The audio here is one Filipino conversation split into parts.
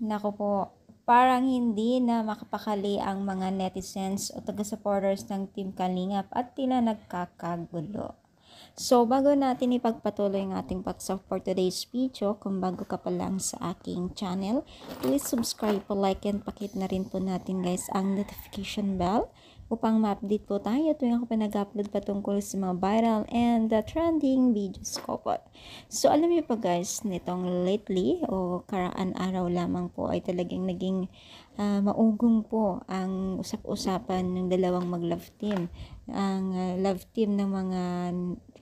Naku po, parang hindi na makapakali ang mga netizens o taga-supporters ng Team Kalingap at tila nagkakagulo. So, bago natin ipagpatuloy ang ating paksa for today's video, kung bago ka pa lang sa aking channel, please subscribe po, like, and pakit na rin po natin guys ang notification bell upang ma-update po tayo tuwing ako pa nag-upload patungkol sa mga viral and trending videos ko po. So, alam niyo pa guys, nitong lately o karaan araw lamang po ay talagang naging maugong po ang usap-usapan ng dalawang mag-love team. Ang love team ng mga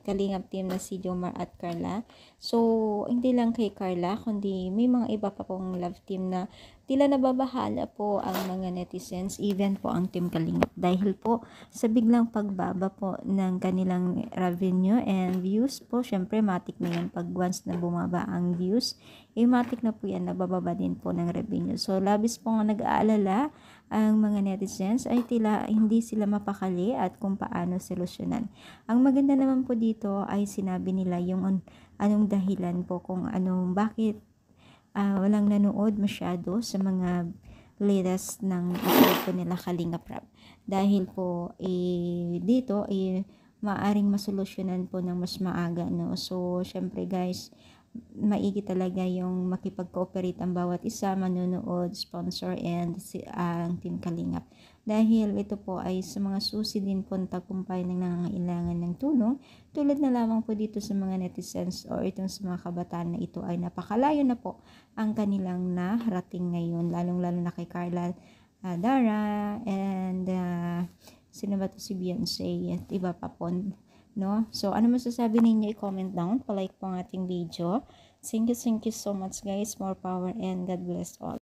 Kalingap team na si Jomar at Carla. So, hindi lang kay Carla, kundi may mga iba pa pong love team na tila nababahala po ang mga netizens, even po ang Team Kalingap. Dahil po sa biglang pagbaba po ng kanilang revenue and views po, syempre matik na yan pag once na bumaba ang views, matik na po yan, nabababa din po ng revenue. So, labis po nga nag-aalala ang mga netizens ay tila hindi sila mapakali at kung paano solusyonan. Ang maganda naman po dito ay sinabi nila yung anong dahilan po kung bakit walang nanood masyado sa mga latest ng episode po nila Kalingap Rap. Dahil po dito maaring masolusyonan po ng mas maaga, no? So, syempre guys, maigi talaga yung makipag-cooperate ang bawat isa, manonood, sponsor, and ang Team Kalingap. Dahil ito po ay sa mga susi din po ng tagumpay ng nangangailangan ng tulong, tulad na lamang po dito sa mga netizens o itong sa mga kabataan na ito ay napakalayo na po ang kanilang naharating ngayon, lalong-lalo na kay Carla, Dara, and sino ba to, si Beyonce at iba pa po, no? So, ano masasabi ninyo? I-comment down, palike po ang ating video. Thank you so much guys. More power and God bless all.